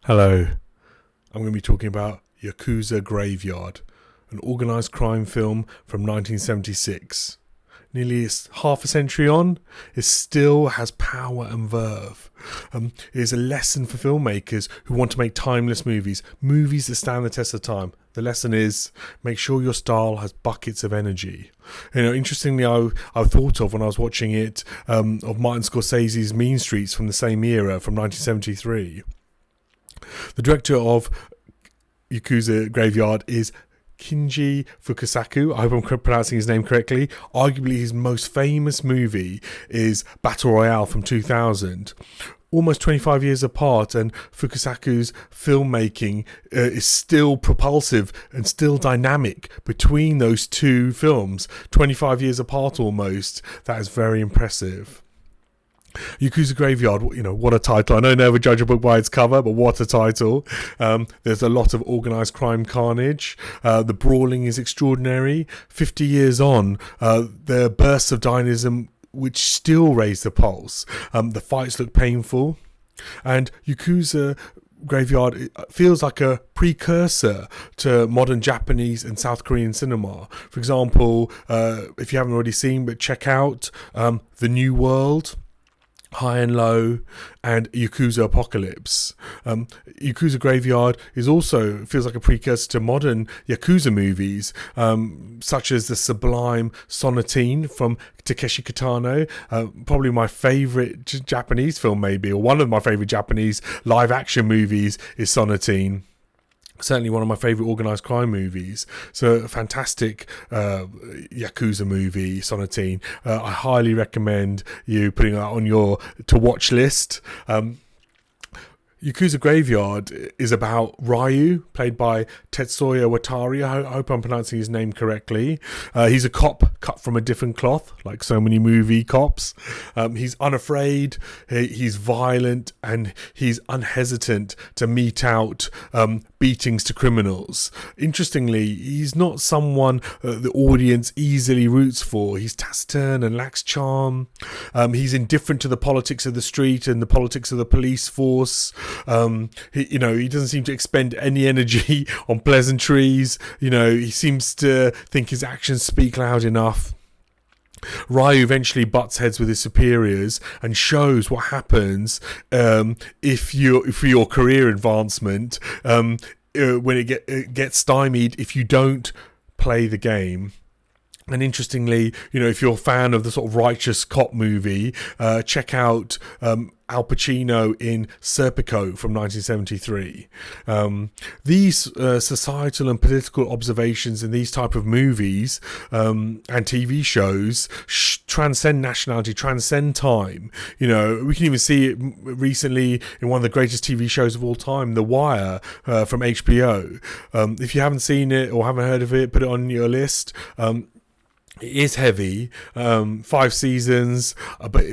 Hello, I'm going to be talking about Yakuza Graveyard, an organised crime film from 1976. Nearly half a century on, it still has power and verve. It is a lesson for filmmakers who want to make timeless movies that stand the test of time. The lesson is, make sure your style has buckets of energy. Interestingly, I thought of when I was watching it, of Martin Scorsese's Mean Streets from the same era, from 1973. The director of Yakuza Graveyard is Kinji Fukasaku. I hope I'm pronouncing his name correctly. Arguably his most famous movie is Battle Royale from 2000. Almost 25 years apart, and Fukasaku's filmmaking is still propulsive and still dynamic between those two films. 25 years apart almost. That is very impressive. Yakuza Graveyard, what a title. I know never judge a book by its cover, but what a title. There's a lot of organised crime carnage. The brawling is extraordinary. 50 years on, there are bursts of dynamism which still raise the pulse. The fights look painful. And Yakuza Graveyard feels like a precursor to modern Japanese and South Korean cinema. For example, if you haven't already seen, but check out The New World, High and Low, and Yakuza Apocalypse. Yakuza Graveyard feels like a precursor to modern Yakuza movies, such as the sublime Sonatine from Takeshi Kitano, probably my favourite Japanese film maybe, or one of my favourite Japanese live action movies is Sonatine. Certainly one of my favourite organised crime movies. So a fantastic Yakuza movie, Sonatine. I highly recommend you putting that on your to-watch list. Yakuza Graveyard is about Ryu, played by Tetsuya Watari. I hope I'm pronouncing his name correctly. He's a cop cut from a different cloth, like so many movie cops. He's unafraid, he's violent, and he's unhesitant to mete out beatings to criminals. Interestingly, he's not someone the audience easily roots for. He's taciturn and lacks charm. He's indifferent to the politics of the street and the politics of the police force. He doesn't seem to expend any energy on pleasantries. He seems to think his actions speak loud enough. Ryu eventually butts heads with his superiors and shows what happens if for your career advancement when it gets stymied if you don't play the game. And interestingly, if you're a fan of the sort of righteous cop movie, check out Al Pacino in Serpico from 1973. These societal and political observations in these type of movies and TV shows transcend nationality, transcend time. We can even see it recently in one of the greatest TV shows of all time, The Wire, from HBO. If you haven't seen it or haven't heard of it, put it on your list. It is heavy, 5 seasons, but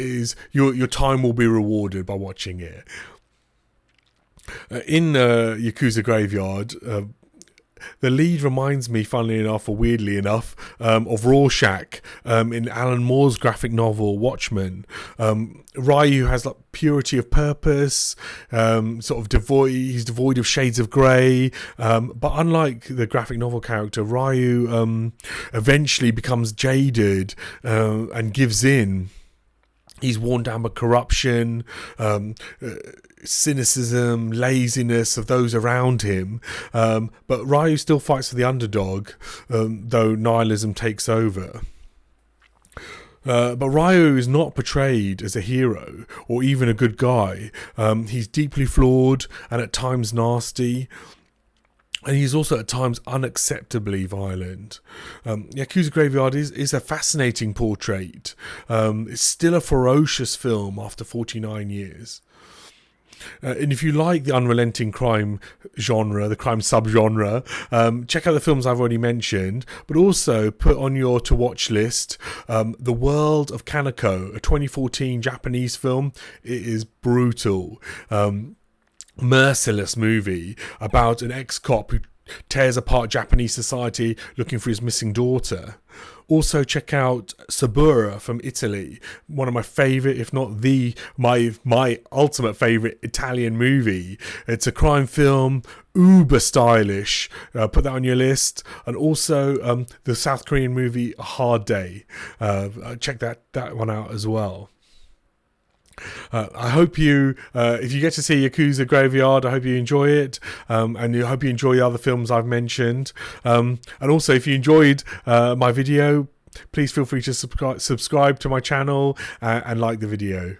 your time will be rewarded by watching it. In Yakuza Graveyard, the lead reminds me, funnily enough, or weirdly enough, of Rorschach in Alan Moore's graphic novel Watchmen. Ryu has like purity of purpose, sort of he's devoid of shades of grey, but unlike the graphic novel character, Ryu eventually becomes jaded and gives in. He's worn down by corruption, cynicism, laziness of those around him. But Ryu still fights for the underdog, though nihilism takes over. But Ryu is not portrayed as a hero or even a good guy. He's deeply flawed and at times nasty. And he's also at times unacceptably violent. Yakuza Graveyard is a fascinating portrait. It's still a ferocious film after 49 years. And if you like the unrelenting crime genre, the crime subgenre, check out the films I've already mentioned, but also put on your to-watch list The World of Kaneko, a 2014 Japanese film. It is brutal. Merciless movie about an ex-cop who tears apart Japanese society looking for his missing daughter. Also check out Sabura from Italy, one of my favourite, if not my ultimate favourite Italian movie. It's a crime film, uber stylish. Put that on your list. And also the South Korean movie A Hard Day. Check that one out as well. I hope you, if you get to see Yakuza Graveyard, I hope you enjoy it, and I hope you enjoy the other films I've mentioned. And also, if you enjoyed my video, please feel free to subscribe to my channel and like the video.